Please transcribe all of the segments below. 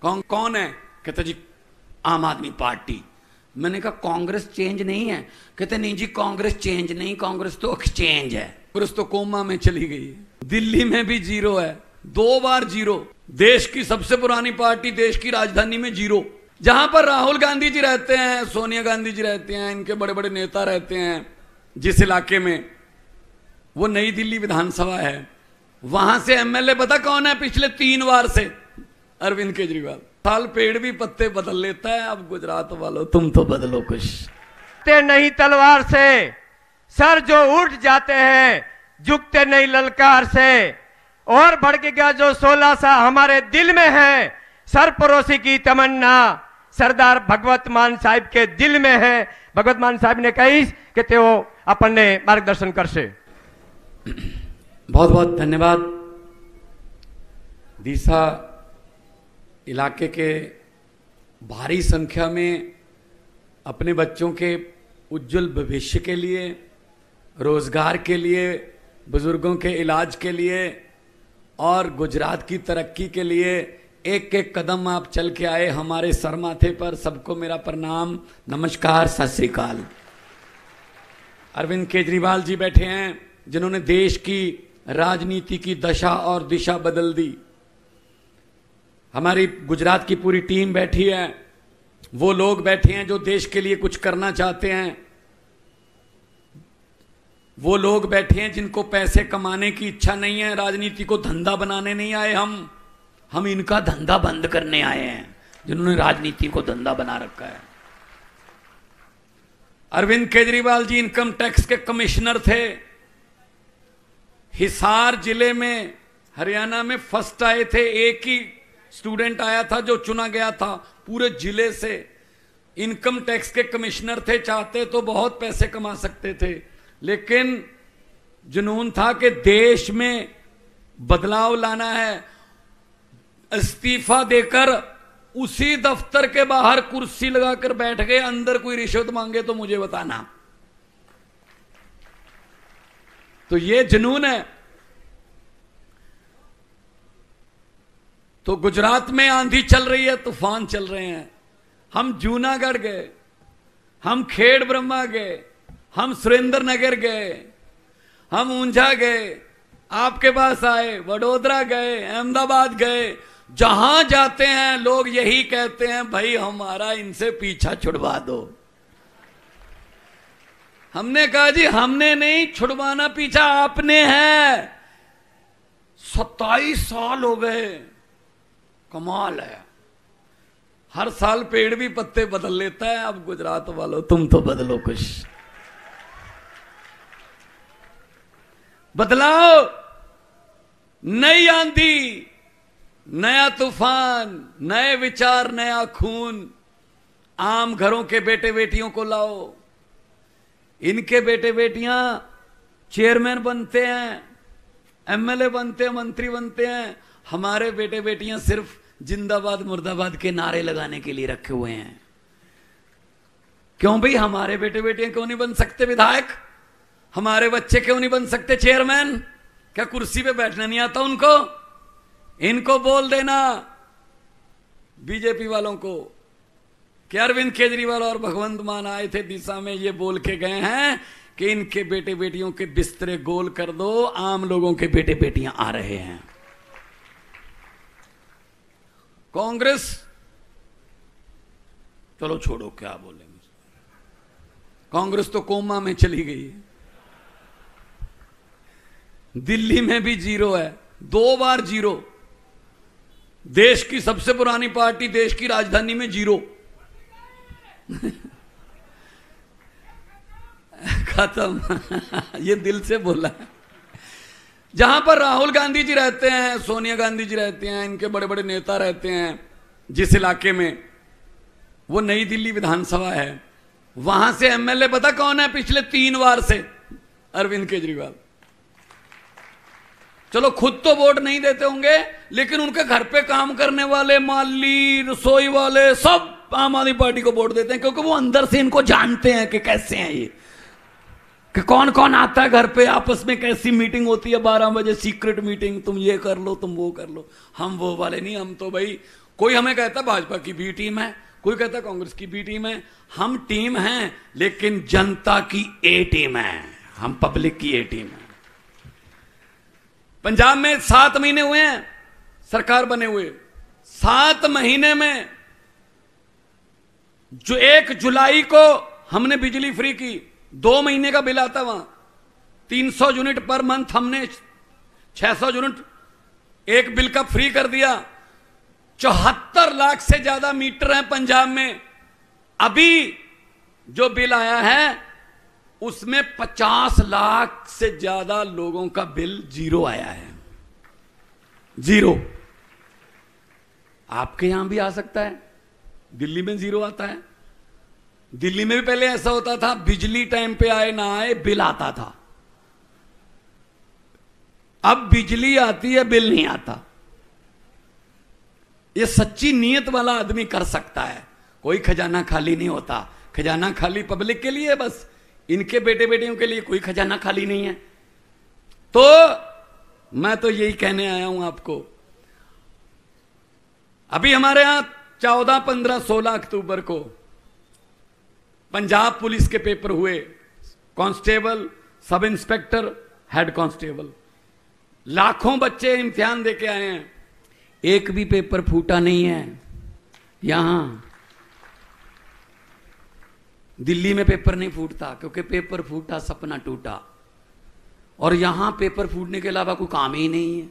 कौन है? कहते जी आम आदमी पार्टी। मैंने कहा कांग्रेस चेंज नहीं है? कहते नहीं जी कांग्रेस चेंज नहीं, कांग्रेस तो एक्सचेंज है। कांग्रेस तो कोमा में चली गई है। दिल्ली में भी जीरो है, 2 बार जीरो। देश की सबसे पुरानी पार्टी देश की राजधानी में जीरो। जहां पर राहुल गांधी जी रहते हैं, सोनिया गांधी जी रहते हैं, इनके बड़े बड़े नेता रहते हैं, जिस इलाके में, वो नई दिल्ली विधानसभा है। वहां से एमएलए पता कौन है पिछले 3 बार से? अरविंद केजरीवाल। साल पेड़ भी पत्ते बदल लेता है। अब गुजरात वालों तुम तो बदलो कुछ। ते नहीं तलवार से, सर जो उठ जाते हैं झुकते नहीं ललकार से, और भड़केगा जो 16 सा हमारे दिल में है, सरपरोसी की तमन्ना सरदार भगवत मान साहिब के दिल में है। भगवत मान साहिब ने कही कि तेओ अपने मार्गदर्शन करशे। बहुत बहुत धन्यवाद। दीसा इलाके के भारी संख्या में अपने बच्चों के उज्जवल भविष्य के लिए, रोजगार के लिए, बुजुर्गों के इलाज के लिए और गुजरात की तरक्की के लिए एक एक कदम आप चल के आए। हमारे सर माथे पर सबको मेरा प्रणाम, नमस्कार, सत श्री अकाल। अरविंद केजरीवाल जी बैठे हैं जिन्होंने देश की राजनीति की दशा और दिशा बदल दी। हमारी गुजरात की पूरी टीम बैठी है, वो लोग बैठे हैं जो देश के लिए कुछ करना चाहते हैं, वो लोग बैठे हैं जिनको पैसे कमाने की इच्छा नहीं है, राजनीति को धंधा बनाने नहीं आए। हम इनका धंधा बंद करने आए हैं, जिन्होंने राजनीति को धंधा बना रखा है। अरविंद केजरीवाल जी इनकम टैक्स के कमिश्नर थे। हिसार जिले में, हरियाणा में फर्स्ट आए थे। एक ही स्टूडेंट आया था जो चुना गया था पूरे जिले से। इनकम टैक्स के कमिश्नर थे, चाहते तो बहुत पैसे कमा सकते थे, लेकिन जुनून था कि देश में बदलाव लाना है। इस्तीफा देकर उसी दफ्तर के बाहर कुर्सी लगाकर बैठ गए। अंदर कोई रिश्वत मांगे तो मुझे बताना। तो ये जुनून है। तो गुजरात में आंधी चल रही है, तूफान चल रहे हैं। हम जूनागढ़ गए, हम खेड़ ब्रह्मा गए, हम सुरेंद्र नगर गए, हम ऊंझा गए, आपके पास आए, वडोदरा गए, अहमदाबाद गए। जहां जाते हैं लोग यही कहते हैं, भाई हमारा इनसे पीछा छुड़वा दो। हमने कहा जी हमने नहीं छुड़वाना, पीछा आपने है। 27 साल हो गए। कमाल है। हर साल पेड़ भी पत्ते बदल लेता है। अब गुजरात वालों तुम तो बदलो कुछ। बदलाव, नई आंधी, नया तूफान, नए विचार, नया खून। आम घरों के बेटे बेटियों को लाओ। इनके बेटे बेटियां चेयरमैन बनते हैं, एमएलए बनते हैं, मंत्री बनते हैं। हमारे बेटे बेटियां सिर्फ जिंदाबाद मुर्दाबाद के नारे लगाने के लिए रखे हुए हैं। क्यों भाई? हमारे बेटे बेटियां क्यों नहीं बन सकते विधायक? हमारे बच्चे क्यों नहीं बन सकते चेयरमैन? क्या कुर्सी पे बैठना नहीं आता उनको? इनको बोल देना बीजेपी वालों को कि अरविंद केजरीवाल और भगवंत मान आए थे दिशा में, ये बोल के गए हैं कि इनके बेटे बेटियों के बिस्तरे गोल कर दो, आम लोगों के बेटे बेटियां आ रहे हैं। कांग्रेस चलो छोड़ो, क्या बोलेंगे। कांग्रेस तो कोमा में चली गई है। दिल्ली में भी जीरो है, 2 बार जीरो। देश की सबसे पुरानी पार्टी देश की राजधानी में जीरो। खत्म। ये दिल से बोला। जहां पर राहुल गांधी जी रहते हैं, सोनिया गांधी जी रहते हैं, इनके बड़े बड़े नेता रहते हैं, जिस इलाके में, वो नई दिल्ली विधानसभा है। वहां से एमएलए पता कौन है पिछले 3 बार से? अरविंद केजरीवाल। चलो खुद तो वोट नहीं देते होंगे, लेकिन उनके घर पे काम करने वाले, माली, रसोई वाले, सब आम आदमी पार्टी को वोट देते हैं, क्योंकि वो अंदर से इनको जानते हैं कि कैसे हैं ये, कि कौन कौन आता है घर पे, आपस में कैसी मीटिंग होती है 12 बजे, सीक्रेट मीटिंग, तुम ये कर लो, तुम वो कर लो। हम वो वाले नहीं, हम तो भाई कोई हमें कहता भाजपा की बी टीम है, कोई कहता कांग्रेस की बी टीम है। हम टीम हैं, लेकिन जनता की ए टीम है, हम पब्लिक की ए टीम है। पंजाब में 7 महीने हुए हैं सरकार बने हुए। 7 महीने में जो 1 जुलाई को हमने बिजली फ्री की, 2 महीने का बिल आता वहां 300 यूनिट पर मंथ, हमने 600 यूनिट एक बिल का फ्री कर दिया। 74 लाख से ज्यादा मीटर हैं पंजाब में। अभी जो बिल आया है उसमें 50 लाख से ज्यादा लोगों का बिल जीरो आया है, जीरो। आपके यहां भी आ सकता है, दिल्ली में जीरो आता है। दिल्ली में भी पहले ऐसा होता था, बिजली टाइम पे आए ना आए बिल आता था। अब बिजली आती है, बिल नहीं आता। ये सच्ची नीयत वाला आदमी कर सकता है। कोई खजाना खाली नहीं होता। खजाना खाली पब्लिक के लिए, बस इनके बेटे बेटियों के लिए कोई खजाना खाली नहीं है। तो मैं तो यही कहने आया हूं आपको। अभी हमारे यहां 14, 15, 16 अक्टूबर को पंजाब पुलिस के पेपर हुए, constable, sub inspector, head constable. लाखों बच्चे इम्तिहान देके आए हैं, एक भी पेपर फूटा नहीं है। यहां दिल्ली में पेपर नहीं फूटता, क्योंकि पेपर फूटा सपना टूटा। और यहां पेपर फूटने के अलावा कोई काम ही नहीं है।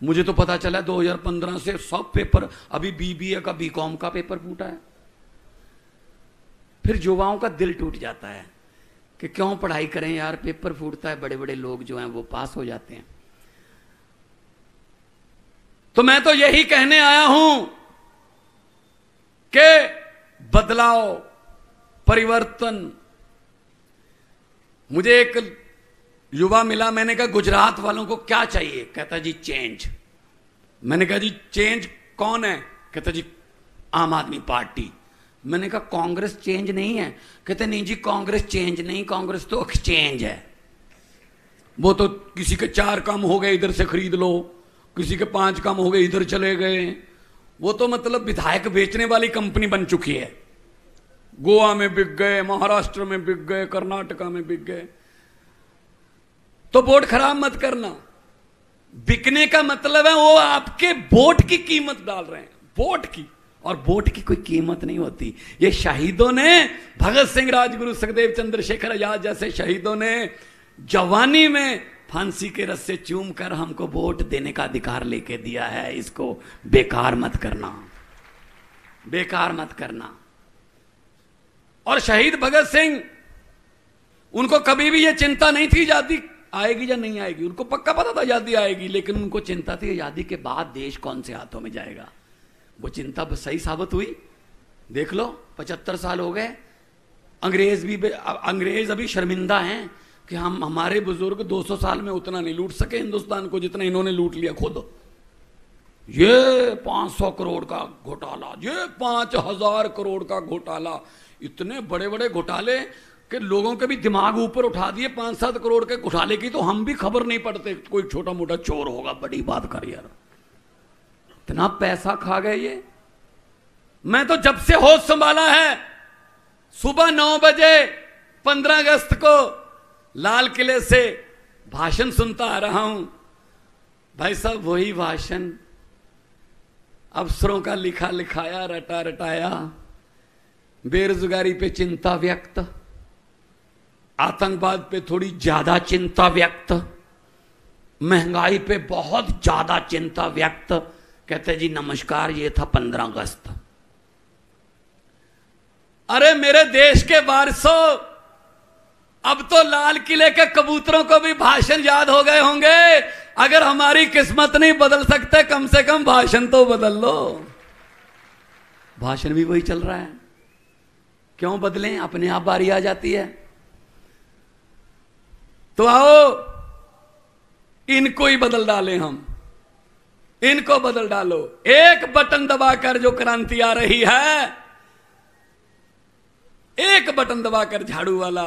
मुझे तो पता चला 2015 से सब पेपर, अभी बीबीए का, बीकॉम का पेपर फूटा है। फिर युवाओं का दिल टूट जाता है कि क्यों पढ़ाई करें यार, पेपर फूटता है, बड़े बड़े लोग जो हैं वो पास हो जाते हैं। तो मैं तो यही कहने आया हूं कि बदलाव, परिवर्तन। मुझे एक युवा मिला, मैंने कहा गुजरात वालों को क्या चाहिए? कहता जी चेंज। मैंने कहा जी चेंज कौन है? कहता जी आम आदमी पार्टी। मैंने कहा कांग्रेस चेंज नहीं है? कहते नहीं जी कांग्रेस चेंज नहीं, कांग्रेस तो एक्सचेंज है। वो तो किसी के 4 काम हो गए इधर से खरीद लो, किसी के 5 काम हो गए इधर चले गए। वो तो मतलब विधायक बेचने वाली कंपनी बन चुकी है। गोवा में बिक गए, महाराष्ट्र में बिक गए, कर्नाटका में बिक गए। तो वोट खराब मत करना। बिकने का मतलब है वो आपके वोट की कीमत डाल रहे हैं, वोट की। और वोट की कोई कीमत नहीं होती। ये शहीदों ने, भगत सिंह, राजगुरु, सुखदेव, चंद्रशेखर आजाद जैसे शहीदों ने जवानी में फांसी के रस्से चूम कर हमको वोट देने का अधिकार लेके दिया है। इसको बेकार मत करना, बेकार मत करना। और शहीद भगत सिंह, उनको कभी भी ये चिंता नहीं थी आजादी आएगी या नहीं आएगी। उनको पक्का पता था आजादी आएगी, लेकिन उनको चिंता थी आजादी के बाद देश कौन से हाथों में जाएगा। वो चिंता सही साबित हुई। देख लो 75 साल हो गए, अंग्रेज अभी शर्मिंदा हैं कि हमारे बुजुर्ग 200 साल में उतना नहीं लूट सके हिंदुस्तान को जितना इन्होंने लूट लिया खुद। ये 500 करोड़ का घोटाला, ये 5000 करोड़ का घोटाला, इतने बड़े बड़े घोटाले कि लोगों के भी दिमाग ऊपर उठा दिए। 5-7 करोड़ के घोटाले की तो हम भी खबर नहीं पड़ते। कोई छोटा मोटा चोर होगा, बड़ी बात कर यार, इतना पैसा खा गए ये। मैं तो जब से होश संभाला है, सुबह 9 बजे 15 अगस्त को लाल किले से भाषण सुनता आ रहा हूं। भाई साहब वही भाषण, अफसरों का लिखा लिखाया, रटा रटाया, बेरोजगारी पे चिंता व्यक्त, आतंकवाद पे थोड़ी ज्यादा चिंता व्यक्त, महंगाई पे बहुत ज्यादा चिंता व्यक्त। कहते जी नमस्कार, ये था 15 अगस्त। अरे मेरे देश के वारसों, अब तो लाल किले के कबूतरों को भी भाषण याद हो गए होंगे। अगर हमारी किस्मत नहीं बदल सकते, कम से कम भाषण तो बदल लो। भाषण भी वही चल रहा है, क्यों बदलें? अपने आप बारी आ जाती है। तो आओ इनको ही बदल डालें हम, इनको बदल डालो। एक बटन दबाकर जो क्रांति आ रही है, एक बटन दबाकर झाड़ू वाला।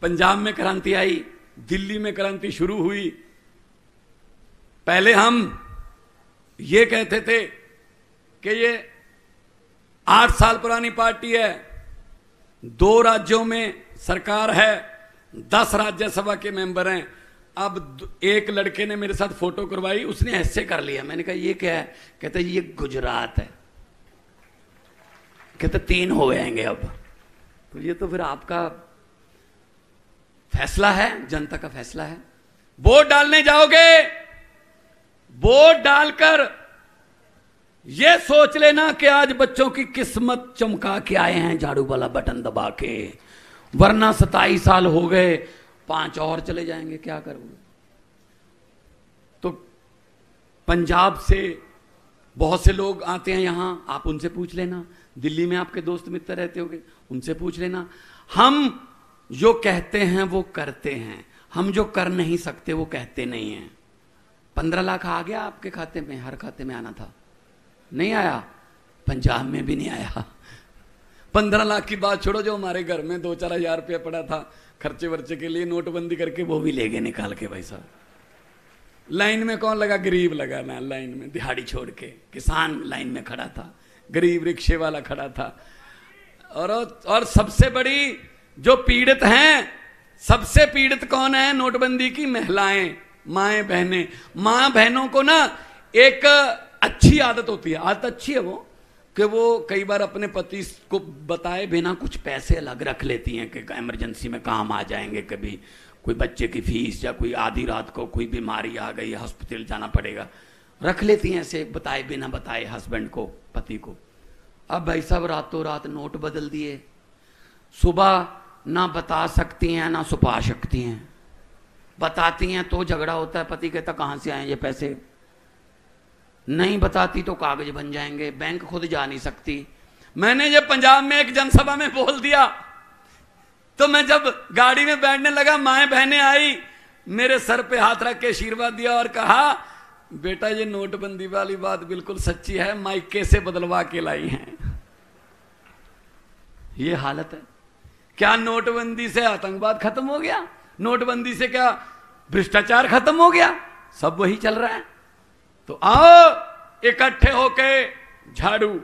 पंजाब में क्रांति आई, दिल्ली में क्रांति शुरू हुई। पहले हम ये कहते थे कि ये 8 साल पुरानी पार्टी है, 2 राज्यों में सरकार है, 10 राज्यसभा के मेंबर हैं। अब एक लड़के ने मेरे साथ फोटो करवाई, उसने ऐसे कर लिया। मैंने कहा ये क्या है? कहता ये गुजरात है। कहता 3 हो जाएंगे अब। तो ये तो फिर आपका फैसला है, जनता का फैसला है। वोट डालने जाओगे, वोट डालकर ये सोच लेना कि आज बच्चों की किस्मत चमका के आए हैं झाड़ू वाला बटन दबा के, वरना 27 साल हो गए, 5 और चले जाएंगे, क्या करोगे? तो पंजाब से बहुत से लोग आते हैं यहां, आप उनसे पूछ लेना। दिल्ली में आपके दोस्त मित्र रहते होंगे, उनसे पूछ लेना। हम जो कहते हैं वो करते हैं, हम जो कर नहीं सकते वो कहते नहीं हैं। 15 लाख आ गया आपके खाते में, हर खाते में आना था, नहीं आया। पंजाब में भी नहीं आया। 15 लाख की बात छोड़ो, जो हमारे घर में 2-4 हजार रुपया पड़ा था खर्चे वर्चे के लिए, नोटबंदी करके वो भी ले गए निकाल के। भाई साहब, लाइन में कौन लगा? गरीब लगा ना लाइन में, दिहाड़ी छोड़ के। किसान लाइन में खड़ा था, गरीब रिक्शे वाला खड़ा था। और सबसे बड़ी जो पीड़ित हैं, सबसे पीड़ित कौन है नोटबंदी की? महिलाएं, माएं, बहनें। मां बहनों को ना एक अच्छी आदत होती है, आदत अच्छी है वो, कि वो कई बार अपने पति को बताए बिना कुछ पैसे अलग रख लेती हैं कि इमरजेंसी में काम आ जाएंगे, कभी कोई बच्चे की फीस या कोई आधी रात को कोई बीमारी आ गई, हॉस्पिटल जाना पड़ेगा, रख लेती हैं ऐसे बताए बिना बताए हस्बैंड को, पति को। अब भाई साहब रातों रात नोट बदल दिए। सुबह ना बता सकती हैं ना छुपा सकती हैं। बताती हैं तो झगड़ा होता है, पति कहता कहां से आए ये पैसे। नहीं बताती तो कागज बन जाएंगे, बैंक खुद जा नहीं सकती। मैंने जब पंजाब में एक जनसभा में बोल दिया, तो मैं जब गाड़ी में बैठने लगा, माएं बहनें आई, मेरे सर पे हाथ रख के आशीर्वाद दिया और कहा बेटा ये नोटबंदी वाली बात बिल्कुल सच्ची है, माइके से बदलवा के लाई हैं। ये हालत है। क्या नोटबंदी से आतंकवाद खत्म हो गया? नोटबंदी से क्या भ्रष्टाचार खत्म हो गया? सब वही चल रहा है। तो आओ इकट्ठे होके झाड़ू।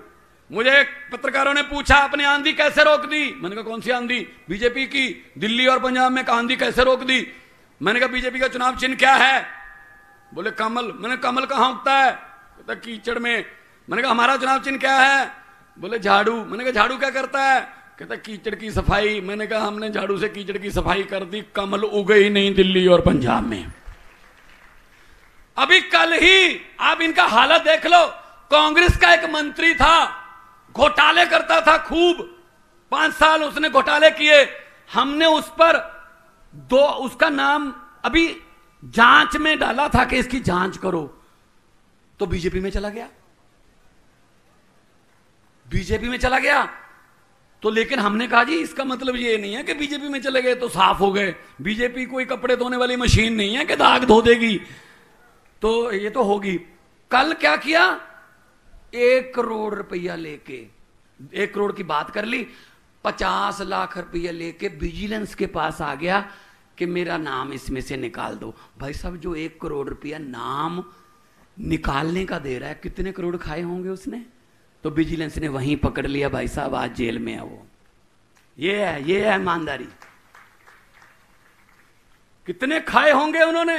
मुझे पत्रकारों ने पूछा आपने आंधी कैसे रोक दी? मैंने कहा कौन सी आंधी? बीजेपी की। दिल्ली और पंजाब में आंधी कैसे रोक दी? मैंने कहा बीजेपी का चुनाव चिन्ह क्या है? बोले कमल। मैंने कमल कहां उगता है? कहता कीचड़ में। मैंने कहा हमारा चुनाव चिन्ह क्या है? बोले झाड़ू। मैंने कहा झाड़ू क्या करता है? कहता कीचड़ की सफाई। मैंने कहा हमने झाड़ू से कीचड़ की सफाई कर दी, कमल उगे ही नहीं दिल्ली और पंजाब में। अभी कल ही आप इनका हालत देख लो। कांग्रेस का एक मंत्री था, घोटाले करता था खूब, 5 साल उसने घोटाले किए। हमने उस पर उसका नाम अभी जांच में डाला था कि इसकी जांच करो, तो बीजेपी में चला गया। बीजेपी में चला गया तो लेकिन हमने कहा जी इसका मतलब ये नहीं है कि बीजेपी में चले गए तो साफ हो गए। बीजेपी कोई कपड़े धोने वाली मशीन नहीं है कि दाग धो देगी, तो ये तो होगी। कल क्या किया? 1 करोड़ रुपया लेके, 1 करोड़ की बात कर ली, 50 लाख रुपया लेके विजिलेंस के पास आ गया कि मेरा नाम इसमें से निकाल दो। भाई साहब जो 1 करोड़ रुपया नाम निकालने का दे रहा है, कितने करोड़ खाए होंगे उसने? तो विजिलेंस ने वहीं पकड़ लिया। भाई साहब आज जेल में है वो। ये है ईमानदारी। कितने खाए होंगे उन्होंने।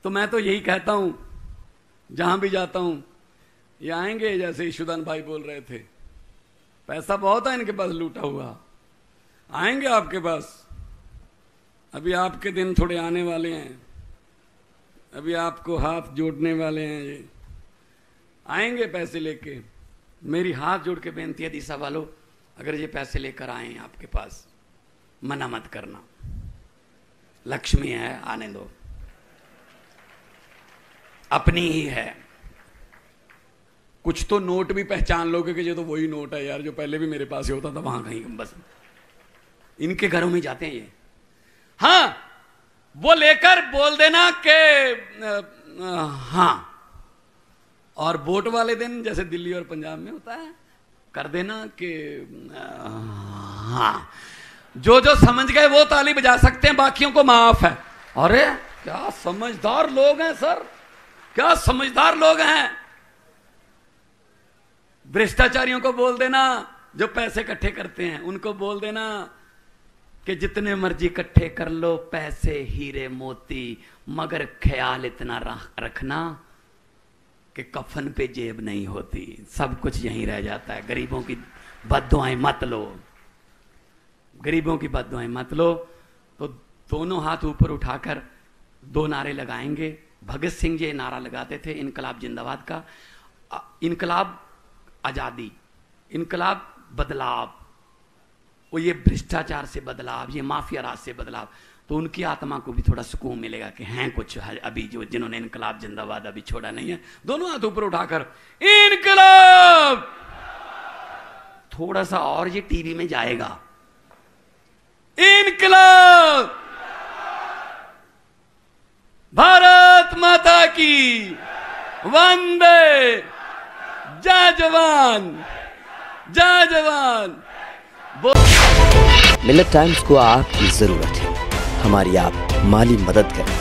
तो मैं तो यही कहता हूं, जहां भी जाता हूं, ये आएंगे जैसे ईशुदान भाई बोल रहे थे, पैसा बहुत है इनके पास लूटा हुआ, आएंगे आपके पास। अभी आपके दिन थोड़े आने वाले हैं, अभी आपको हाथ जोड़ने वाले हैं, ये आएंगे पैसे लेके। मेरी हाथ जोड़ के बेनती है दिशा वालों, अगर ये पैसे लेकर आए आपके पास, मना मत करना, लक्ष्मी है, आने दो, अपनी ही है। कुछ तो नोट भी पहचान लोगे कि ये तो वही नोट है यार जो पहले भी मेरे पास ही होता था वहां कहीं, बस इनके घरों में जाते हैं ये। हाँ, वो लेकर बोल देना कि हाँ, और वोट वाले दिन जैसे दिल्ली और पंजाब में होता है, कर देना कि हाँ। जो जो समझ गए वो ताली बजा सकते हैं, बाकियों को माफ है। अरे क्या समझदार लोग हैं सर, क्या समझदार लोग हैं। भ्रष्टाचारियों को बोल देना, जो पैसे इकट्ठे करते हैं उनको बोल देना कि जितने मर्जी इकट्ठे कर लो पैसे, हीरे मोती, मगर ख्याल इतना रखना कि कफन पे जेब नहीं होती, सब कुछ यहीं रह जाता है। गरीबों की बद्दुआएं मत लो, गरीबों की बद्दुआएं मत लो। तो दोनों हाथ ऊपर उठाकर 2 नारे लगाएंगे। भगत सिंह जी नारा लगाते थे इनकलाब जिंदाबाद का, इनकलाब आजादी, इनकलाब बदलाव, वो ये भ्रष्टाचार से बदलाव, ये माफिया राज से बदलाव। तो उनकी आत्मा को भी थोड़ा सुकून मिलेगा कि हैं कुछ अभी जो जिन्होंने इनकलाब जिंदाबाद अभी छोड़ा नहीं है। दोनों हाथ ऊपर उठाकर इनकलाब, थोड़ा सा और ये टीवी में जाएगा, इनकलाब, भारत माता की वंदे, जय जवान, जय जवान। मिलेट टाइम्स को आपकी जरूरत है, हमारी आप माली मदद करें।